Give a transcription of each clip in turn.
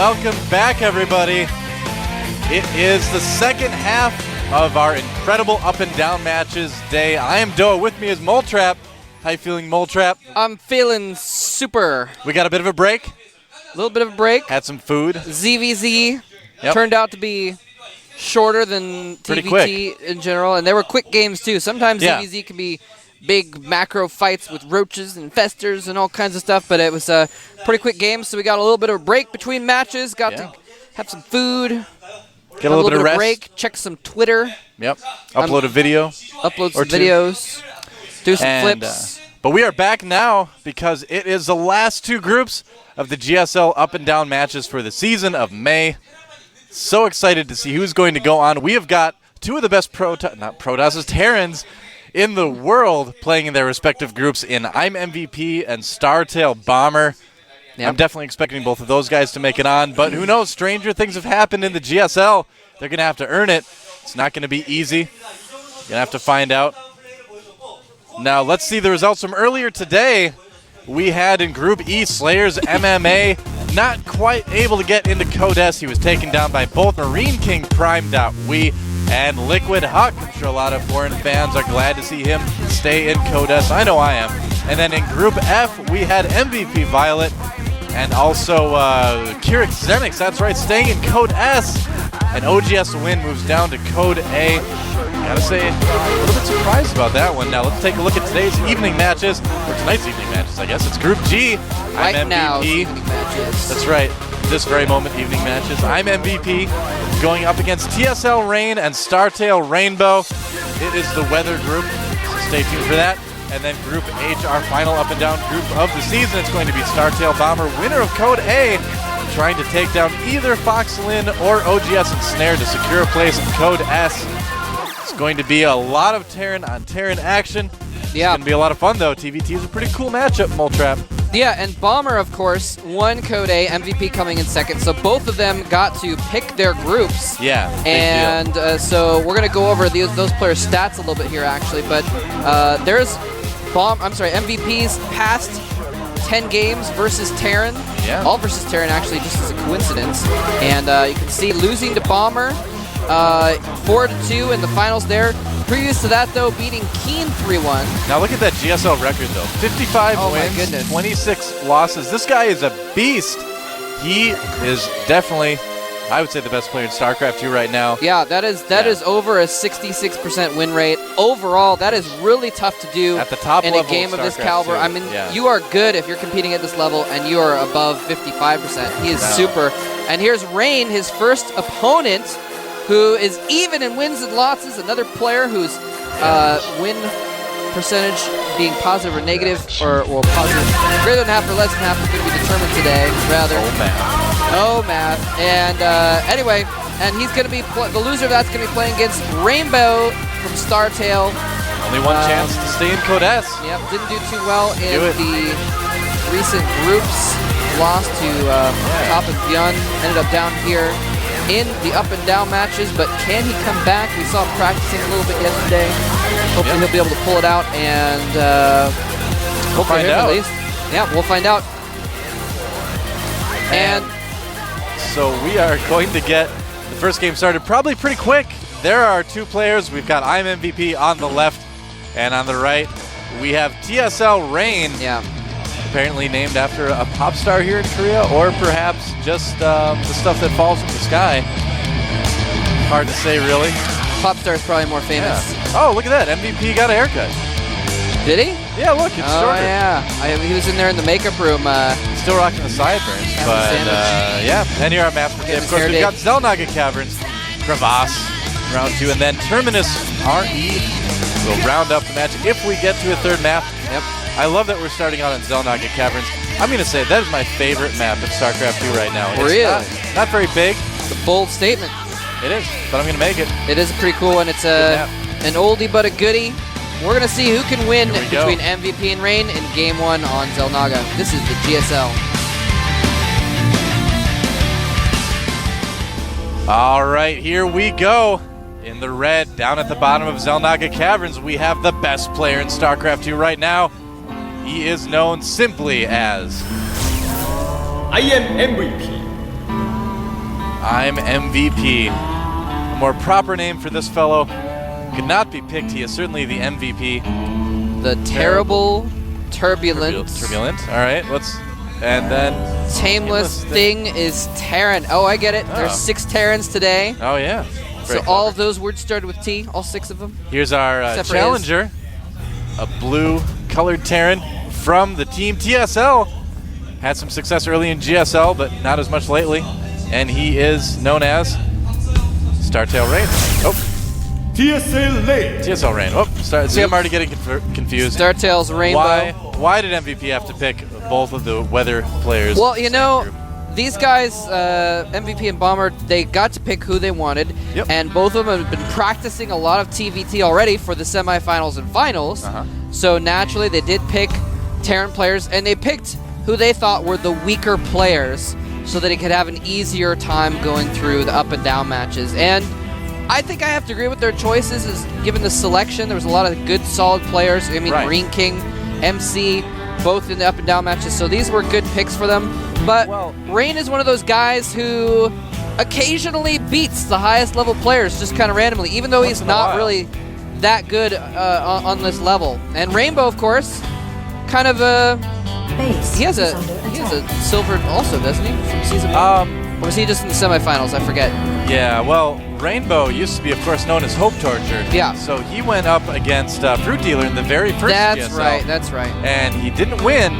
welcome back, everybody. It is the second half of our incredible up and down matches day. I am Doa. With me is Moletrap. How you feeling, Moletrap? I'm feeling super. We got a bit of a break. A little bit of a break. Had some food. ZVZ turned out to be shorter than Pretty TVT quick. in general, and they were quick games too. Sometimes Yeah. ZVZ can be big macro fights with roaches and festers and all kinds of stuff, but it was a pretty quick game, so we got a little bit of a break between matches, got to have some food, Get a little bit of rest. break, check some Twitter, Yep. Upload a video. upload Or some two. videos, do some And, flips. but we are back now because it is the last two groups of the GSL up and down matches for the season of May. So excited to see who's going to go on. We have got two of the best Terrans in the world playing in their respective groups in I'm MVP and Startail Bomber. Yep. I'm definitely expecting both of those guys to make it on, but who knows? Stranger things have happened in the GSL. They're going to have to earn it. It's not going to be easy. You're going to have to find out. Now, let's see the results from earlier today. We had in Group E, Slayers MMA, not quite able to get into Code S. He was taken down by both Marine King Prime.we and Liquid Huck. I'm sure a lot of foreign fans are glad to see him stay in Code S. I know I am. And then in Group F, we had MVP Violet and also Kirik Zenix. That's right, staying in Code S. And OGS Win moves down to Code A. Gotta say, a little bit surprised about that one. Now let's take a look at today's evening matches, or tonight's evening matches, I guess. It's Group G. Right I'm now, MVP. evening matches. That's right. This very moment, evening matches. I'm MVP going up against TSL Rain and Startail Rainbow. It is the weather group, so stay tuned for that. And then Group H, our final up and down group of the season. It's going to be Startail Bomber, winner of Code A, trying to take down either Foxlin or OGS and Snare to secure a place in Code S. It's going to be a lot of Terran on Terran action. Yeah. It's going to be a lot of fun, though. TVT is a pretty cool matchup, Moletrap. Yeah, and Bomber, of course, won Code A, MVP coming in second. So both of them got to pick their groups. Yeah, big deal. And so we're going to go over those players' stats a little bit here, actually. But there's MVP's past 10 games versus Terran. Yeah. All versus Terran, actually, just as a coincidence. And you can see losing to Bomber 4-2 in the finals there. Previous to that, though, beating Keen 3-1. Now look at that GSL record, though. 55 Oh, my wins, goodness. 26 losses. This guy is a beast. He is definitely, I would say, the best player in StarCraft 2 right now. Yeah, that is over a 66% win rate. Overall, that is really tough to do At the top in a level of game of this StarCraft caliber. 2, I mean, yeah. you are good if you're competing at this level, and you are above 55%. He is super. And here's Rain, his first opponent, who is even in wins and losses. Another player whose win percentage being positive or negative, or positive, greater than half or less than half is going to be determined today, rather. Oh, man. Oh, math. And anyway, and he's going to be, the loser of that's going to be playing against Rainbow from Startail. Only one chance to stay in Code S. Yep, didn't do too well in Do it. the recent groups. Lost to Top and Beyond. Ended up down here in the up and down matches, but can he come back? We saw him practicing a little bit yesterday. Hopefully he'll be able to pull it out, and We'll find him out. at least. Yeah, we'll find out. And So we are going to get the first game started probably pretty quick. There are two players. We've got I'm MVP on the left, and on the right, we have TSL Rain. yeah, Apparently named after a pop star here in Korea, or perhaps just the stuff that falls from the sky. Hard to say, really. Popstar is probably more famous. Yeah. Oh, look at that. MVP got a haircut. Did he? Yeah, look, it's Oh shorter. yeah, he was in there in the makeup room. Still rocking the sideburns, Having a but sandwich. yeah. And here are maps for Getting Of his course, hair we've got did. Zelnaga Caverns, Crevasse, round 2, and then Terminus RE will round up the match if we get to a third map. Yep. I love that we're starting out on Zelnaga Caverns. I'm going to say that is my favorite map in StarCraft 2 right now. It's Really? not very big. It's a bold statement. It is, but I'm going to make it. It is pretty cool, and it's Good an oldie but a goodie. We're going to see who can win Here we go. between MVP and Rain in Game 1 on Zelnaga. This is the GSL. All right, here we go. In the red, down at the bottom of Zelnaga Caverns, we have the best player in StarCraft 2 right now. He is known simply as I am MVP. I'm MVP. A more proper name for this fellow could not be picked. He is certainly the MVP. The terrible, turbulent, All right, and then tameless thing is Terran. Oh, I get it. Oh. There's 6 Terrans today. Oh yeah. So all of those words started with T, all 6 of them. Here's our Except for challenger, a blue-colored Terran from the team TSL. Had some success early in GSL, but not as much lately. And he is known as Startail Rain. Oh. TSL Rain. Oh, see, I'm already getting confused. Startail's Rainbow. Why did MVP have to pick both of the weather players? Well, you know, these guys, MVP and Bomber, they got to pick who they wanted, and both of them have been practicing a lot of TVT already for the semifinals and finals. So naturally, they did pick Terran players, and they picked who they thought were the weaker players so that it could have an easier time going through the up and down matches. And I think I have to agree with their choices, is given the selection, there was a lot of good, solid players. I mean, Marine King, MC, both in the up and down matches, so these were good picks for them. But Rain is one of those guys who occasionally beats the highest level players just kind of randomly, even though he's not really that good on this level. And Rainbow, of course, kind of he has a silver also, doesn't he, from season 1? Or was he just in the semifinals? I forget. Yeah, well, Rainbow used to be, of course, known as Hope Torture. Yeah. So he went up against Fruit Dealer in the very first GSL. That's right. And he didn't win.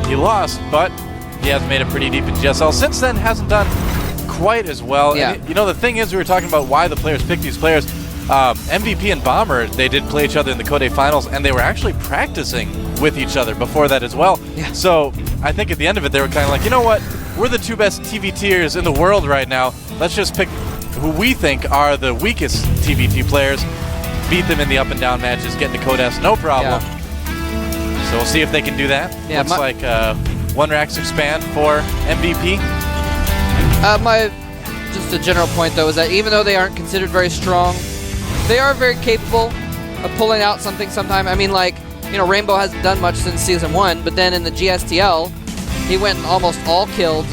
He lost, but he has made it pretty deep in GSL. Since then, hasn't done quite as well. Yeah. And, you know, the thing is, we were talking about why the players picked these players. MVP and Bomber, they did play each other in the Code Finals, and they were actually practicing with each other before that as well. Yeah. So I think at the end of it, they were kind of like, you know what? We're the 2 best TVTers in the world right now. Let's just pick who we think are the weakest TVT players, beat them in the up and down matches, get into Code S, no problem. Yeah. So we'll see if they can do that. Yeah, looks like 1 Rax expand for MVP. Just a general point, though, is that even though they aren't considered very strong, they are very capable of pulling out something sometime. I mean, like, you know, Rainbow hasn't done much since season 1, but then in the GSTL, he went and almost all killed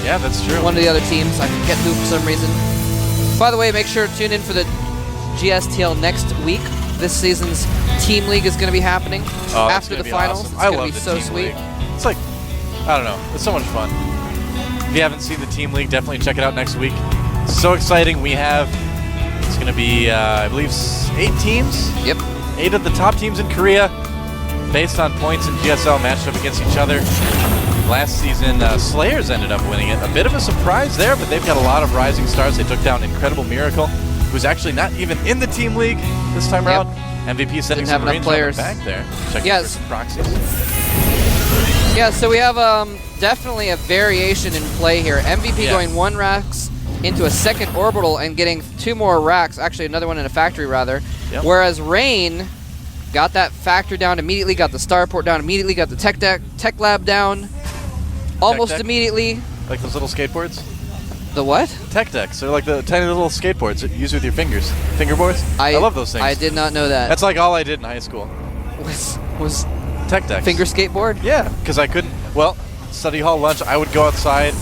yeah, that's true. one of the other teams. I forget who for some reason. By the way, make sure to tune in for the GSTL next week. This season's Team League is going to be happening after the finals. Awesome. It's going to be so sweet. It's like, I don't know, it's so much fun. If you haven't seen the Team League, definitely check it out next week. It's so exciting. It's going to be, I believe, 8 teams. Yep. 8 of the top teams in Korea, based on points in GSL matched up against each other. Last season, Slayers ended up winning it. A bit of a surprise there, but they've got a lot of rising stars. They took down Incredible Miracle, who's actually not even in the Team League this time around. MVP sending some Marines players back there. Checking for some proxies. Yeah, so we have definitely a variation in play here. MVP going 1 Rax into a second orbital and getting 2 more racks, actually another one in a factory rather. Yep. Whereas Rain got that factory down immediately, got the starport down immediately, got the tech lab down almost immediately. Like those little skateboards? The what? Tech decks. They're like the tiny little skateboards that you use with your fingers. Fingerboards? I love those things. I did not know that. That's like all I did in high school. Was tech decks. Finger skateboard? Yeah, because I couldn't, study hall lunch, I would go outside,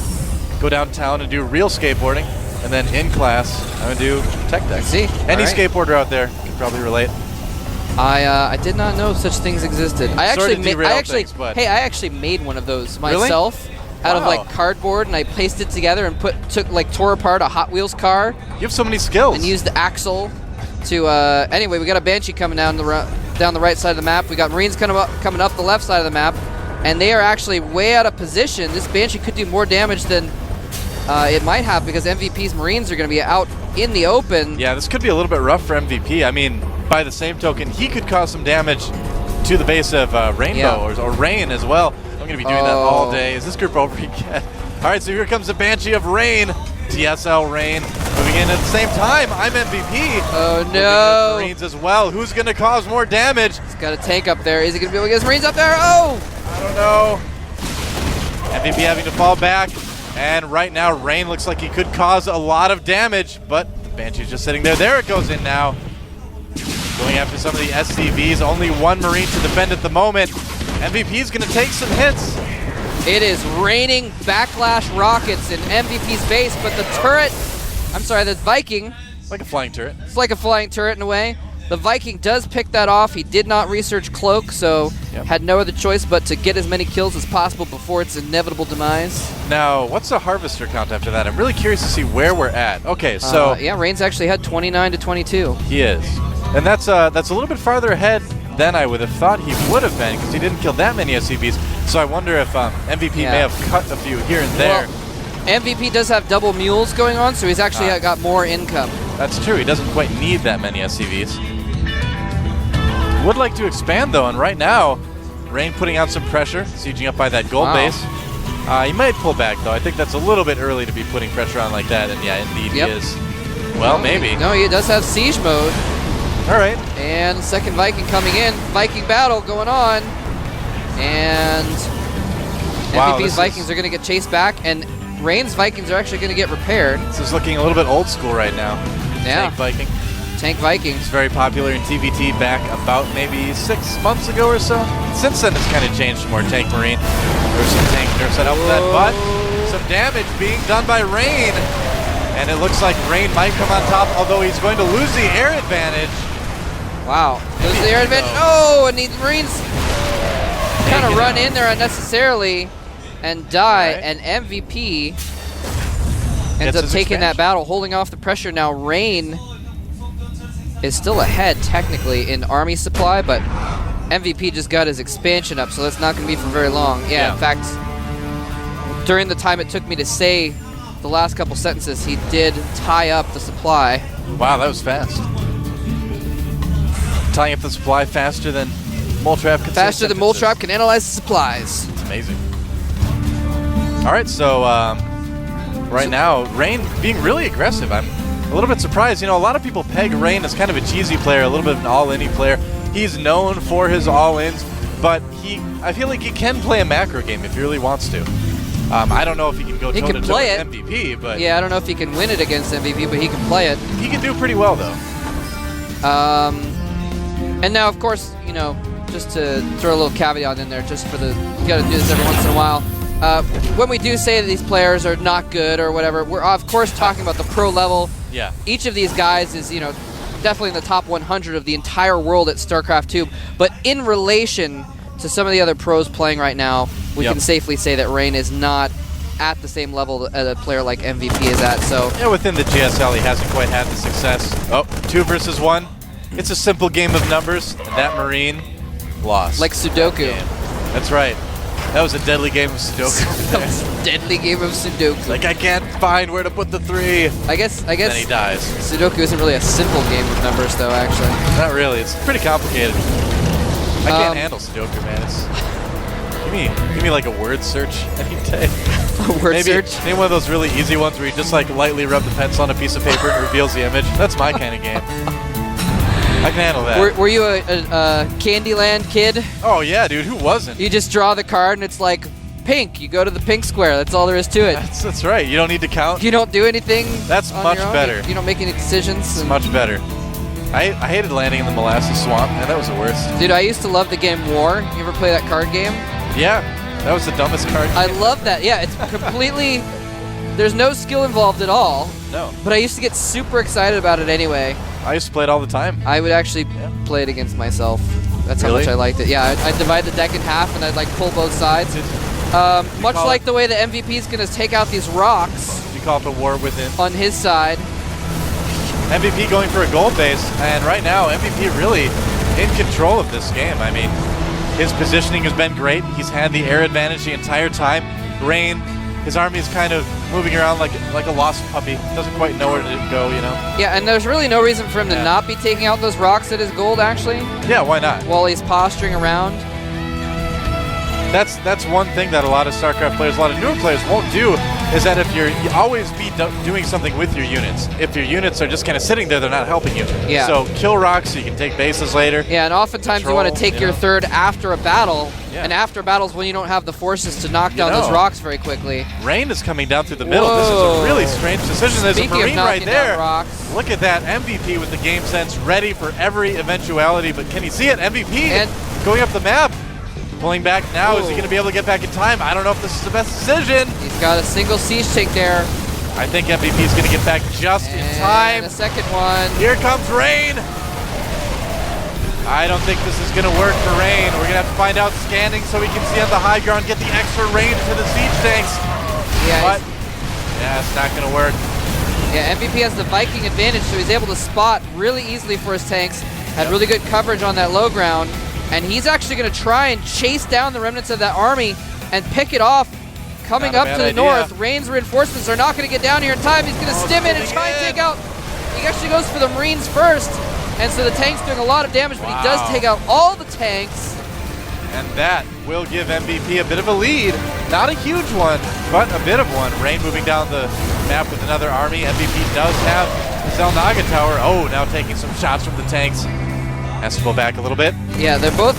go downtown and do real skateboarding, and then in class, I would do tech decks. See? Any skateboarder out there can probably relate. I did not know such things existed. I actually made one of those myself out of like cardboard, and I placed it together and tore apart a Hot Wheels car. You have so many skills. And used the axle to anyway, we got a Banshee coming down the right side of the map. We got Marines coming up the left side of the map, and they are actually way out of position. This Banshee could do more damage than it might have, because MVP's Marines are going to be out in the open. Yeah, this could be a little bit rough for MVP. I mean, by the same token, he could cause some damage to the base of Rainbow or Rain as well. I'm going to be doing that all day. Is this group over yet? All right, so here comes the Banshee of Rain. TSL Rain moving in at the same time. I'm MVP. Oh, no. Marines as well. Who's going to cause more damage? He's got a tank up there. Is he going to be able to get his Marines up there? Oh! I don't know. MVP having to fall back. And right now, Rain looks like he could cause a lot of damage, but the Banshee's just sitting there. There it goes in now. Going after some of the SCVs. Only 1 Marine to defend at the moment. MVP's going to take some hits. It is raining backlash rockets in MVP's base, but the turret, I'm sorry, the Viking, Like a flying turret. it's like a flying turret in a way. The Viking does pick that off. He did not research Cloak, so had no other choice but to get as many kills as possible before its inevitable demise. Now, what's the Harvester count after that? I'm really curious to see where we're at. Okay, so yeah, Rain's actually had 29 to 22. he is. And that's a little bit farther ahead than I would have thought he would have been because he didn't kill that many SCVs. So I wonder if MVP may have cut a few here and there. Well, MVP does have double mules going on, so he's actually got more income. That's true. He doesn't quite need that many SCVs. Would like to expand, though, and right now, Rain putting out some pressure, sieging up by that gold base. He might pull back, though. I think that's a little bit early to be putting pressure on like that, and yeah, indeed he is. Well, maybe. No, he does have siege mode. All right. And second Viking coming in. Viking battle going on. And MVP's Vikings are going to get chased back, and Rain's Vikings are actually going to get repaired. This is looking a little bit old school right now. Yeah. Tank Viking. Tank Vikings. It's very popular in TVT back about maybe 6 months ago or so. Since then, it's kind of changed to more Tank Marine. There's some tank nerfs set up with that, but some damage being done by Rain. And it looks like Rain might come on top, although he's going to lose the air advantage. Wow. Lose the air advantage. Oh, and the Marines kind of run in there unnecessarily and die, and MVP ends up taking that battle, holding off the pressure. Now Rain is still ahead technically in army supply, but MVP just got his expansion up, so that's not going to be for very long. Yeah, in fact, during the time it took me to say the last couple sentences, he did tie up the supply. Wow, that was fast. Tying up the supply faster than Moltrap can. Faster than Moltrap can analyze the supplies. It's amazing. All right, so right now, Rain being really aggressive. I'm a little bit surprised. You know, a lot of people peg Rain as kind of a cheesy player, a little bit of an all-in-y player. He's known for his all-ins, but I feel like he can play a macro game if he really wants to. I don't know if he can go toe-to-toe with MVP, but yeah, I don't know if he can win it against MVP, but he can play it. He can do pretty well, though. And now, of course, you know, just to throw a little caveat in there, just for you got to do this every once in a while. When we do say that these players are not good or whatever, we're of course talking about the pro level. Yeah. Each of these guys is, you know, definitely in the top 100 of the entire world at StarCraft 2. But in relation to some of the other pros playing right now, we can safely say that Rain is not at the same level that a player like MVP is at. So yeah, within the GSL, he hasn't quite had the success. Oh, 2 versus 1. It's a simple game of numbers. That Marine lost. Like Sudoku. That's right. That was a deadly game of Sudoku. That was a deadly game of Sudoku. Like, I can't find where to put the 3. I guess. Then he dies. Sudoku isn't really a simple game of numbers, though. Actually. Not really. It's pretty complicated. I can't handle Sudoku, man. Give me like a word search any day. A word search? Maybe one of those really easy ones where you just like lightly rub the pencil on a piece of paper and it reveals the image. That's my kind of game. I can handle that. Were you a Candyland kid? Oh yeah, dude. Who wasn't? You just draw the card and it's like pink. You go to the pink square. That's all there is to it. That's right. You don't need to count. You don't do anything. That's much better. You don't make any decisions. It's much better. I hated landing in the molasses swamp, and that was the worst. Dude, I used to love the game War. You ever play that card game? Yeah, that was the dumbest card game. I love that. Yeah, it's completely... There's no skill involved at all. No. But I used to get super excited about it anyway. I used to play it all the time. I would actually play it against myself. That's how much I liked it. Yeah, I'd divide the deck in half, and I'd like pull both sides. Much like the way the MVP is going to take out these rocks. You call it the war within. On his side. MVP going for a gold base, and right now MVP really in control of this game. I mean, his positioning has been great. He's had the air advantage the entire time. Rain, his army is kind of moving around like a lost puppy. Doesn't quite know where to go, you know? Yeah, and there's really no reason for him to not be taking out those rocks at his gold, actually. Yeah, why not? While he's posturing around. That's one thing that a lot of StarCraft players, a lot of newer players won't do, is that if you always be doing something with your units. If your units are just kind of sitting there, they're not helping you. Yeah. So kill rocks so you can take bases later. Yeah, and oftentimes you want to take your third after a battle, and after battles when you don't have the forces to knock down those rocks very quickly. Rain is coming down through the middle. This is a really strange decision. There's a Marine right there. Look at that MVP with the game sense, ready for every eventuality. But can he see it? MVP and going up the map. Pulling back now. Is he going to be able to get back in time? I don't know if this is the best decision. He's got a single siege tank there. I think MVP is going to get back just in time. And a second one. Here comes Rain. I don't think this is going to work for Rain. We're going to have to find out scanning so we can see on the high ground, get the extra range to the siege tanks. Yeah, But, yeah, it's not going to work. yeah, MVP has the Viking advantage, so he's able to spot really easily for his tanks. Had really good coverage on that low ground. And he's actually going to try and chase down the remnants of that army and pick it off. Coming Not a up bad to the idea. north, Rain's reinforcements are not going to get down here in time. He's going to stim in and try and take out. He actually goes for the Marines first. And so the tank's doing a lot of damage, but he does take out all the tanks. And that will give MVP a bit of a lead. Not a huge one, but a bit of one. Rain moving down the map with another army. MVP does have the Zelnaga Tower. Oh, now taking some shots from the tanks. Has to pull back a little bit. Yeah, they're both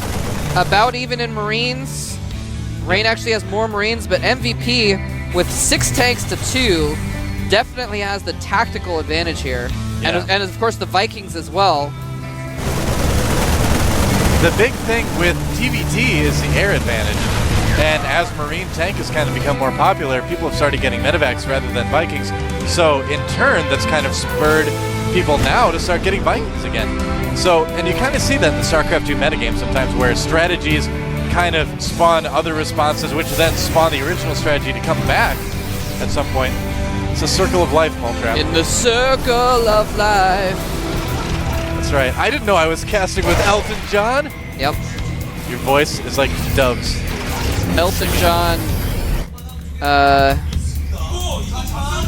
about even in Marines. Rain actually has more Marines, but MVP with 6 tanks to 2 definitely has the tactical advantage here. Yeah. And of course the Vikings as well. The big thing with TVT is the air advantage. And as Marine tank has kind of become more popular, people have started getting medevacs rather than Vikings. So in turn, that's kind of spurred people now to start getting Vikings again. So, and you kind of see that in the StarCraft 2 metagame sometimes, where strategies kind of spawn other responses, which then spawn the original strategy to come back at some point. It's a circle of life, Moltrap. In the circle of life. That's right. I didn't know I was casting with Elton John. Yep. Your voice is like doves. Elton John.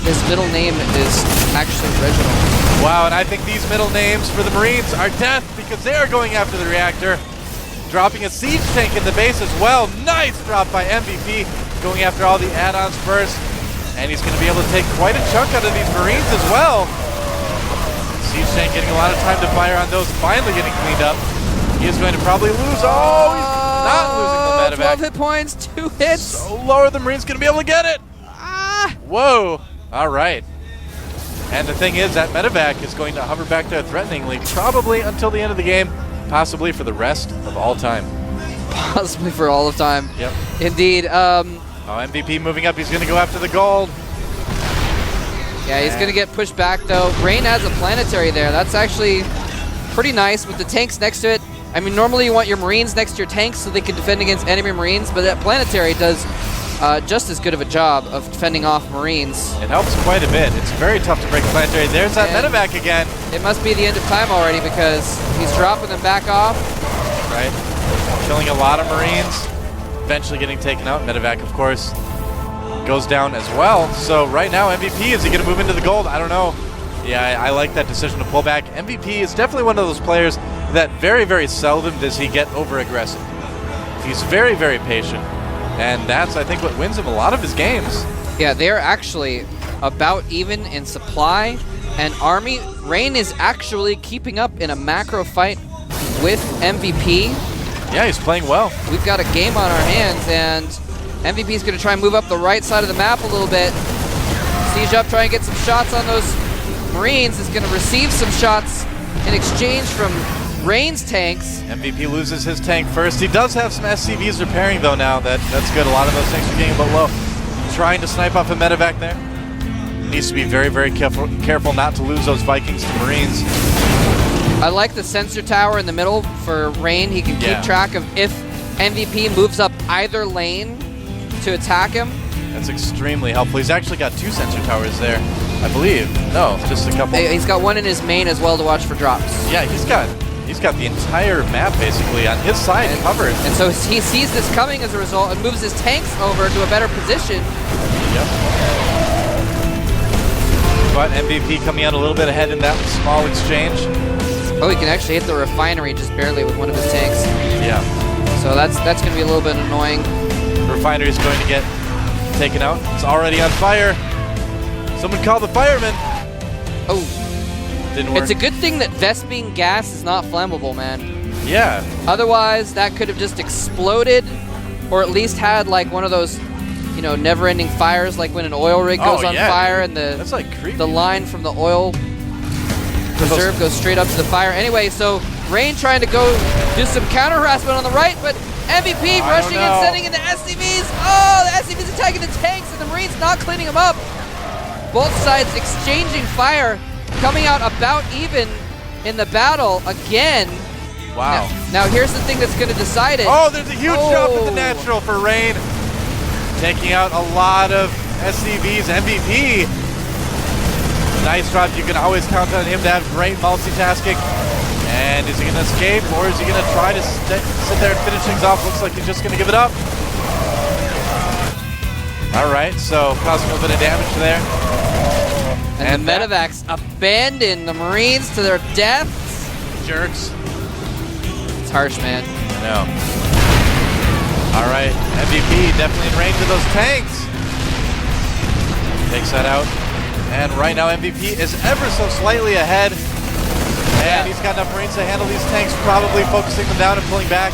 His middle name is actually Reginald. Wow, and I think these middle names for the Marines are death because they are going after the reactor. Dropping a siege tank in the base as well. Nice drop by MVP. Going after all the add-ons first. And he's going to be able to take quite a chunk out of these Marines as well. Siege tank getting a lot of time to fire on those, finally getting cleaned up. He is going to probably lose. Oh, he's not losing the 12 medevac. hit points, 2 hits. So low, the Marine's going to be able to get it. Whoa. All right. And the thing is, that medevac is going to hover back there threateningly, probably until the end of the game, possibly for the rest of all time. Possibly for all of time. Yep. Indeed. Oh, MVP moving up. He's going to go after the gold. Yeah, he's going to get pushed back, though. Rain has a planetary there. That's actually pretty nice with the tanks next to it. I mean, normally you want your Marines next to your tanks so they can defend against enemy Marines, but that planetary does just as good of a job of defending off Marines. It helps quite a bit. It's very tough to break planetary. There's that And medevac again. It must be the end of time already because he's dropping them back off. Right. Killing a lot of Marines. Eventually getting taken out. Medevac, of course, goes down as well. So right now, MVP, is he going to move into the gold? I don't know. Yeah, I like that decision to pull back. MVP is definitely one of those players that very, very seldom does he get over-aggressive. He's very, very patient. And that's, I think, what wins him a lot of his games. Yeah, they're actually about even in supply and army. Rain is actually keeping up in a macro fight with MVP. Yeah, he's playing well. We've got a game on our hands, and MVP is going to try and move up the right side of the map a little bit. Siege up, try and get some shots on those Marines. Is going to receive some shots in exchange from Rain's tanks. MVP loses his tank first. He does have some SCVs repairing, though, now. That's good. A lot of those tanks are getting a bit low. Trying to snipe off a medevac there. Needs to be very, very careful not to lose those Vikings to Marines. I like the sensor tower in the middle for Rain. He can keep track of if MVP moves up either lane to attack him. That's extremely helpful. He's actually got 2 sensor towers there, I believe. No, just a couple. He's got one in his main as well to watch for drops. Yeah, he's got the entire map basically on his side covered. And so he sees this coming as a result and moves his tanks over to a better position. Yep. But MVP coming out a little bit ahead in that small exchange. Oh, he can actually hit the refinery just barely with one of his tanks. Yeah. So that's going to be a little bit annoying. The refinery is going to get taken out. It's already on fire. Someone call the firemen. Oh. Didn't work. It's a good thing that Vespene gas is not flammable, man. Yeah. Otherwise, that could have just exploded, or at least had like one of those, you know, never-ending fires, like when an oil rig goes on fire and that's like creepy. the line from the oil reserve goes straight up to the fire. Anyway, so Rain trying to go do some counter harassment on the right, but MVP I rushing don't and know. sending in the SCVs. Oh, the SCVs attacking the tanks, and the Marines not cleaning them up. Both sides exchanging fire, coming out about even in the battle again. Wow. Now here's the thing that's going to decide it. Oh, there's a huge jump at the Oh. natural for Rain. Taking out a lot of SCVs. MVP. Nice drop. You can always count on him to have great multitasking. And is he going to escape, or is he going to try to sit there and finish things off? Looks like he's just going to give it up. All right, so causing a little bit of damage there. And the medevacs abandon the Marines to their deaths. Jerks. It's harsh, man. I know. All right, MVP definitely in range of those tanks. Takes that out. And right now MVP is ever so slightly ahead. And he's got enough Marines to handle these tanks, probably focusing them down and pulling back.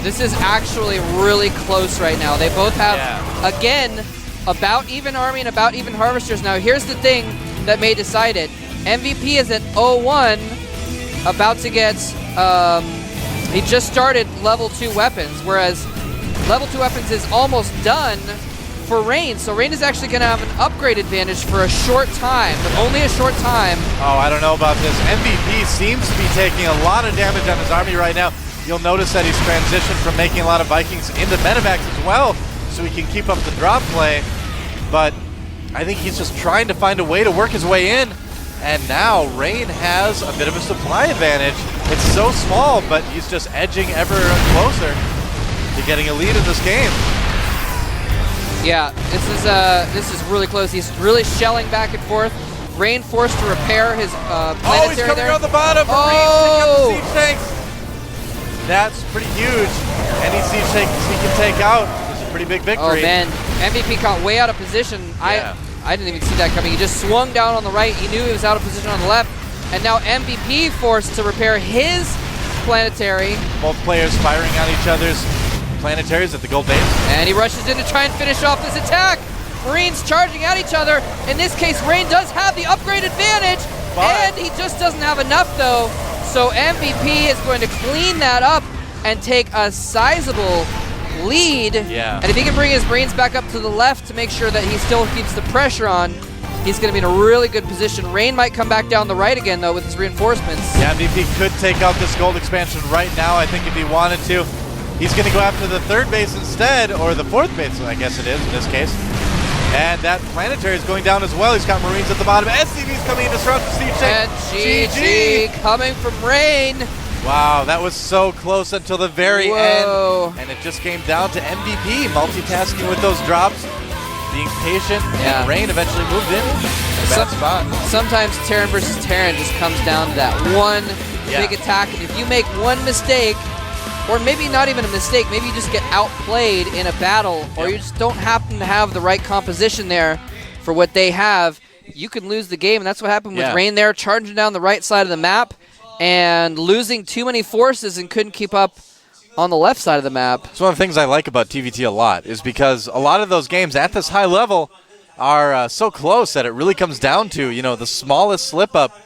This is actually really close right now. They both have, again, about even army and about even harvesters. Now here's the thing that may decide it. MVP is at 0-1, about to get, he just started level 2 weapons, whereas level 2 weapons is almost done for Rain. So Rain is actually going to have an upgrade advantage for a short time, but only a short time. Oh, I don't know about this. MVP seems to be taking a lot of damage on his army right now. You'll notice that he's transitioned from making a lot of Vikings into medevacs as well, so he can keep up the drop play. But I think he's just trying to find a way to work his way in. And now Rain has a bit of a supply advantage. It's so small, but he's just edging ever closer to getting a lead in this game. Yeah, this is really close. He's really shelling back and forth. Rain forced to repair his planetary Oh, he's coming there. around the bottom. Oh! Marines pick up the siege tanks. That's pretty huge. Any siege tanks he can take out is a pretty big victory. Oh man, MVP caught way out of position. Yeah. I didn't even see that coming. He just swung down on the right. He knew he was out of position on the left. And now MVP forced to repair his planetary. Both players firing on each other's planetaries at the gold base. And he rushes in to try and finish off this attack. Marines charging at each other. In this case, Rain does have the upgrade advantage. And he just doesn't have enough though. So MVP is going to clean that up and take a sizable lead. Yeah. And if he can bring his Marines back up to the left to make sure that he still keeps the pressure on, he's going to be in a really good position. Rain might come back down the right again, though, with his reinforcements. Yeah, MVP could take out this gold expansion right now, I think, if he wanted to. He's going to go after the third base instead, or the fourth base, I guess it is in this case. And that planetary is going down as well. He's got Marines at the bottom. SCV's coming in to surround the siege tank. And GG coming from Rain. Wow, that was so close until the very Whoa. end. And it just came down to MVP multitasking with those drops, being patient, and Rain eventually moved in a bad spot. Sometimes Terran versus Terran just comes down to that one big attack. And if you make one mistake, or maybe not even a mistake, maybe you just get outplayed in a battle, or you just don't happen to have the right composition there for what they have, you can lose the game. And that's what happened with Rain there, charging down the right side of the map and losing too many forces and couldn't keep up on the left side of the map. It's one of the things I like about TVT a lot, is because a lot of those games at this high level are so close that it really comes down to, you know, the smallest slip up.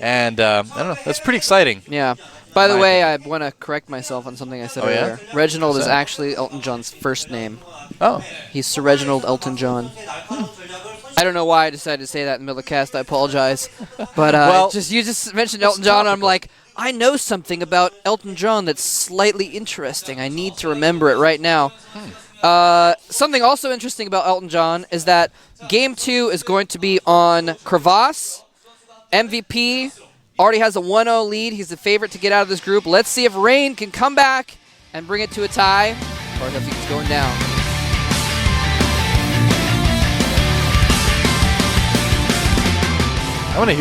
And I don't know, that's pretty exciting. Yeah. By the way, I want to correct myself on something I said earlier. Yeah? Reginald is actually Elton John's first name. Oh. He's Sir Reginald Elton John. I don't know why I decided to say that in the middle of the cast. I apologize. But you just mentioned Elton John, and I'm like, I know something about Elton John that's slightly interesting. I need to remember it right now. Something also interesting about Elton John is that Game 2 is going to be on Crevasse. MVP already has a 1-0 lead. He's the favorite to get out of this group. Let's see if Rain can come back and bring it to a tie, or if he's going down. I want to hear you